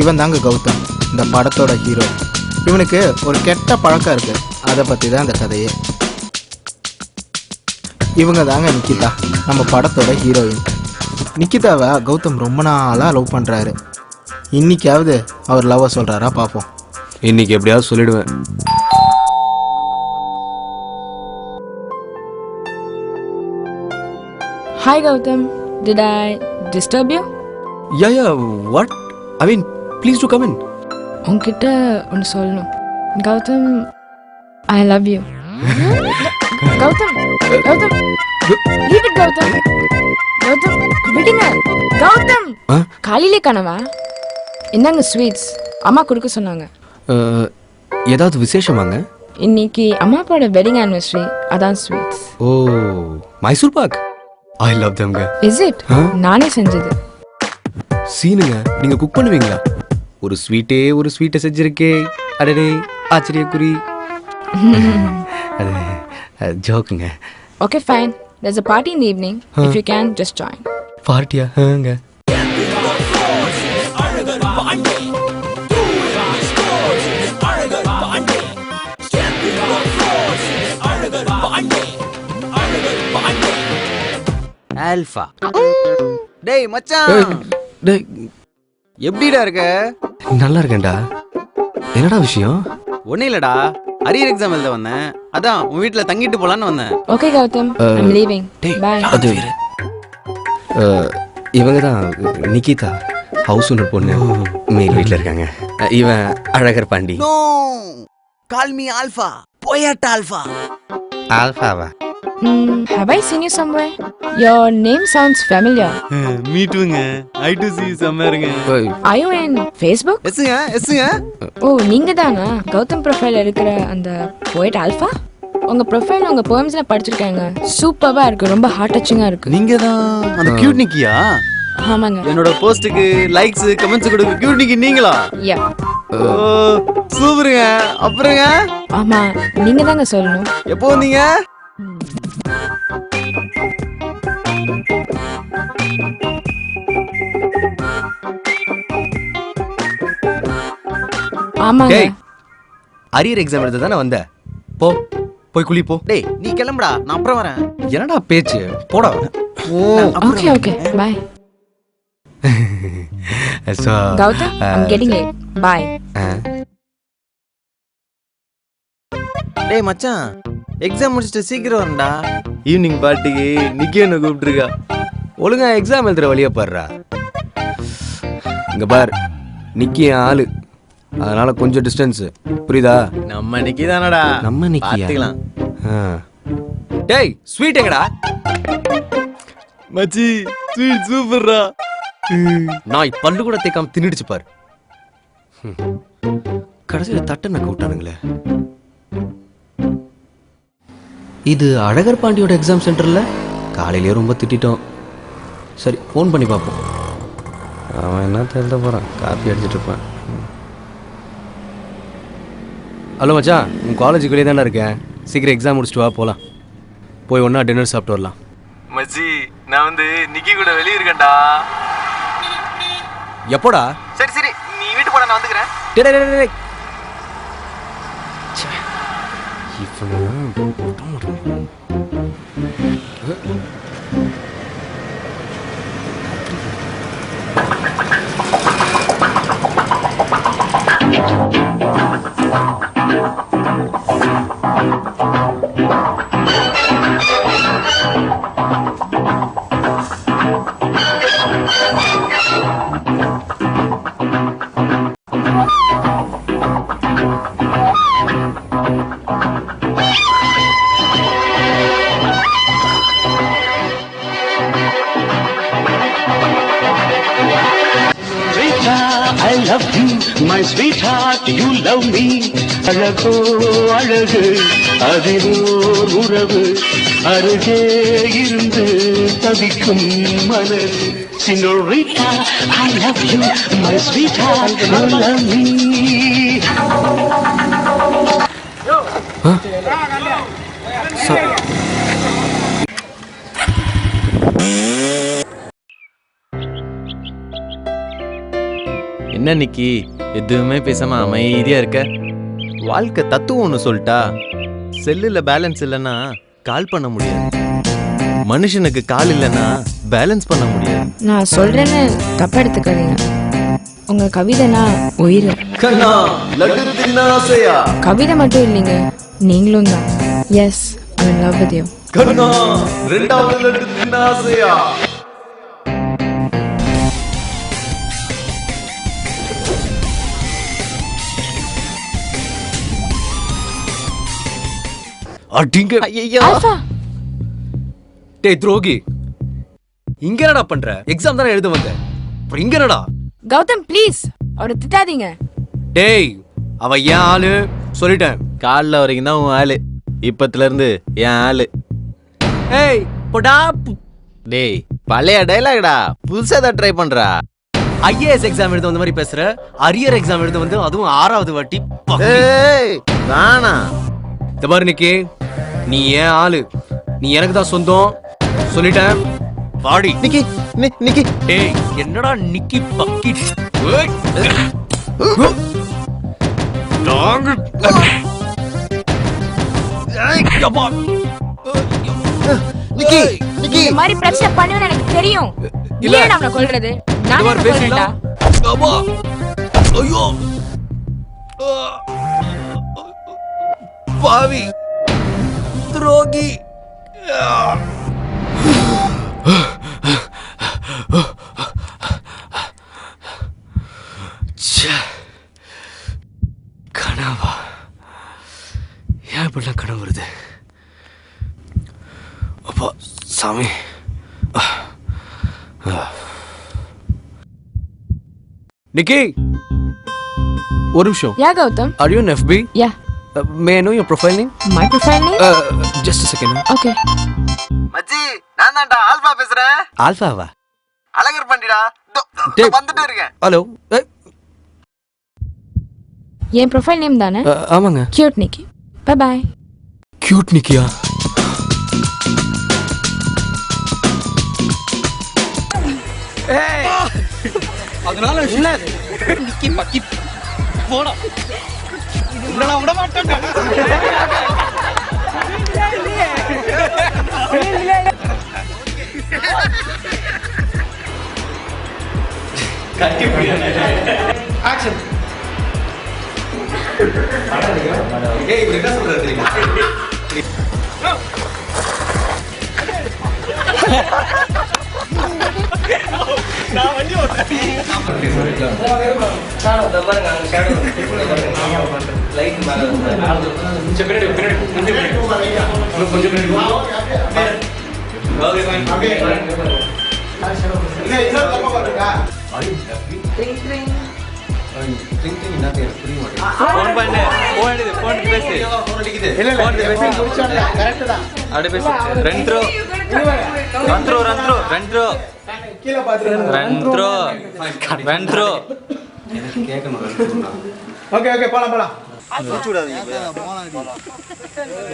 இவன் தாங்க கௌதம், இந்த படத்தோட ஹீரோ. இவனுக்கு ஒரு கெட்ட பழக்கம் இருக்கு, அதை பற்றி தான் இந்த கதையே. இவங்க தாங்க நிக்கிதா, நம்ம படத்தோட ஹீரோயின். நிக்கிதாவை கௌதம் ரொம்ப நாளாக லவ் பண்ணுறாரு. இன்னைக்காவது அவர் லவ்வை சொல்கிறாரா பார்ப்போம். இன்னைக்கு எப்படியாவது சொல்லிடுவேன். Hi Gautam, did I disturb you? Yeah, what? I mean, please do come in. உன்கிட்ட ஒன்று சொல்லணும். Gautham, I love you. Gautham, Gautham, leave it Gautham. Gautham, விடுங்க. கௌதம், காலையிலே கனவா? என்னங்க ஸ்வீட்ஸ் அம்மா கொடுக்க சொன்னாங்க. ஏதாவது விசேஷமாங்க? இன்னைக்கு அம்மா அப்பாவோட வெட்டிங் ஆனிவர்சரி, அதான் sweets. Oh, Mysore pak. I love them. Is it? நானே செஞ்சது. சீனுங்க, நீங்க குக் பண்ணுவீங்களா? ஒரு ஸ்வீட்டை செஞ்சிருக்கே. அடடே, ஆச்சரியக்குறி. அது ஜோக்குங்க. Okay, fine. There's a party in the evening. If you can, just join. பார்ட்டியா? ஹங்க. ஆல்பா. டேய் மச்சான், டேய் எப்படிடா இருக்க? நல்லா இருக்கேன்டா. என்னடா விஷயம்? ஒன்னும் இல்லடா, அரியர் எக்ஸாம் எழுத வந்தேன். அதான் உன் வீட்டுல தங்கிட்டு போலான்னு வந்தேன். Okay Gautam, I'm leaving. Bye. அது இவங்க தான் நிக்கிதா, ஹவுஸ் ஓனர் பொண்ணு. மேல் வீட்டில் இருக்காங்க. இவன் Azhagar Pandi. No, call me Alpha. போயாட்டா ஆல்பா. ஆல்பாவா? Have I seen you somewhere? Your name sounds familiar. Me டூங்க. I too see you somewhere. Are you in Facebook? எஸ்ங்க. ஓ, நீங்க தானா கௌதம் ப்ரொஃபைல் இருக்கிற அந்த போயட் ஆல்பா? உங்க ப்ரொஃபைல் உங்க போயம்ஸ்ல படிச்சிருக்கேங்க. சூப்பரா இருக்கு, ரொம்ப ஹார்ட் டச்சிங்கா இருக்கு. நீங்க தான் அந்த கியூட் நிக்கியா? ஆமாங்க. என்னோட போஸ்டுக்கு லைக்ஸ் கமெண்ட்ஸ் கொடுக்க கியூட் நிக்கி நீங்களா? யா. சூப்பருங்க. அப்புறங்க? ஆமா, நீங்க தாங்க சொல்லணும். எப்போ வந்தீங்க? ஆமாங்க. அரியர் எக்ஸாம் எழுத தானே வந்த? போய் குளி போ. டேய் நீ கிளம்புடா, நான் அப்புறம் வரேன். என்னடா பேச்சு? போடா. Okay, bye. So Gautam, I'm getting late. Bye. டேய் மச்சான், எக்ஸாம் முடிச்சிட்டு சீக்கிரம் வரேன்டா. ஈவினிங் பார்ட்டிக்கு நிக்கி என்ன கூப்பிட்டுருக்கா. ஒழுங்கா எக்ஸாம் எழுதுற வழியை பாருடா. இங்க பார், நிக்கி என் ஆளு, அதனால கொஞ்சம் டிஸ்டன்ஸ், புரியுதா? நம்ம நிக்கி தானடா. நம்ம நிக்கி பாத்துக்கலாம். டேய் ஸ்வீட் எங்கடா? மச்சி, ஸ்வீட் சூப்பர்ரா. நான் பல்லு கூட தேய்க்காம தின்னுடுச்சு பாரு. கடைசியில தட்டை நக்க விட்டானுங்களே. இது அழகர் பாண்டியோட எக்ஸாம் சென்டர்ல. காலையிலேயே ரொம்ப திட்டோம். சரி, ஃபோன் பண்ணி பார்ப்போம். அவன் என்ன எழுத போறான், காப்பி அடிச்சிட்டு இருப்பான். ஹலோ மச்சான், உன் காலேஜுக்கு வெளியே தானே இருக்கேன். சீக்கிரம் எக்ஸாம் முடிச்சுட்டு வா, போகலாம். போய் ஒன்றா டின்னர் சாப்பிட்டு வரலாம். மச்சி, நான் வந்து நிக்கி கூட வெளியே இருக்கேன்டா. எப்போடா? சரி நீ வீட்டு போட, நான் வந்துக்கிறேன். I love you, my sweetheart, you love me. அழகோ அழகு, அதிலோர் உறவு, அருகே இருந்து தவிக்கும் மலர். Senorita, I love you, my sweetheart, you love me. என்ன என்ன நிக்கி எதுவுமே பேசாம அமைதியா இருக்க? வாழ்க்கை தத்துவம் ஒன்று சொல்லிட்டா, செல்லுல பேலன்ஸ் இல்லைன்னா கால் பண்ண முடியாது, மனுஷனுக்கு கால் இல்லைன்னா பேலன்ஸ் பண்ண முடியாது. நான் சொல்றேன்னு தப்பா எடுத்துக்காதீங்க. உங்க கவிதைனா உயிர். கண்ணா லட்டு தின்ன ஆசையா? கவிதை மட்டும் இல்லைங்க, நீங்களும் தான். Yes, I am in love with you. கண்ணா ரெண்டாவது லட்டு தின்ன ஆசையா? அடிங்க. ஐயோ ஆல்ஃபா, டேய் துரோகி, இங்க என்னடா பண்ற? எக்ஸாம் தானே எழுத வந்த, அப்புறம் இங்க என்னடா? கௌதம் ப்ளீஸ் அவரை திட்டாதீங்க. டேய் அவ ஏன் ஆளு சொல்லிட்டேன். காலில் வரைக்கும் தான் உன் ஆளு, இப்பத்துல இருந்து என் ஆளு. ஏய் போடா. டேய் பழைய டைலாக்டா, புதுசா தான் ட்ரை பண்றா. ஐஏஎஸ் எக்ஸாம் எழுத வந்த மாதிரி பேசுற, அரியர் எக்ஸாம் எழுத வந்து அதுவும் 6வது வாட்டி. ஏய் நானா? இந்த பாரு நிக்கி, நீ ஏன் ஆளு, நீ எனக்கு தான் சொந்தம் சொல்லிட்டேன். பாடி நிக்கி நிக்கி. டேய் என்னடா நிக்கி பக்கி. ஏய். டாங். ஏய் யப்பா. நிக்கி நிக்கி. இந்த மாதிரி பிரச்சனை பண்ணுவேன்னு எனக்கு தெரியும். இல்ல. ஏன் நம்மள கொல்றது? நான் இந்த மாதிரி பேசிடா. யப்பா. ஐயோ. பாவி துரோகி. கனவா? ஏன் இப்படிலாம் கனவு வருது? அப்பா சாமி. நிக்கி ஒரு நிமிஷம். யா Gautham. Are you an FB? Yeah. May I know your profile name? My profile name? Just a second. Okay. மச்சி நான் தான்டா ஆல்பா பேசுறேன். ஆல்ஃபாவா? அழகர் பண்டிடா. டேய். வந்துட்டே இருக்கேன். ஹலோ. என் ப்ரொஃபைல் நேம் தானே? ஆமாங்க. Cute Nikki. Bye bye. Cute நிக்கியா? அதனால என்ன நிக்கி பக்கி போடா. உடனே விட மாட்டேன். ஆக்ஷன். ஏய் இது என்ன சொல்றது தெரியுமா? நான் வண்டி ஓட்டுறேன். சார் அந்த பாருங்க அந்த ஷேடோ லைட் மேல கொஞ்சம் பின்னாடி கொஞ்சம் பின்னாடி ஓகே ஃபைன். ஓகே இல்ல இன்னொரு தப்பா பாருங்க. ட்ரிங் ட்ரிங் ட்ரிங் ட்ரிங் என்ன தெரியும் புரிய மாட்டேங்குது. ஃபோன் பண்ணு. ஃபோன் பேசு. ஃபோன் அடிக்குது. இல்ல ஃபோன் பேசி முடிச்சோம்ல கரெக்ட் தான். அப்படியே பேசு. ரன்த்ரோ கீழ பாத்துறேன். ரன்த்ரோ எனக்கு கேட்கணும். ஓகே போலாம்.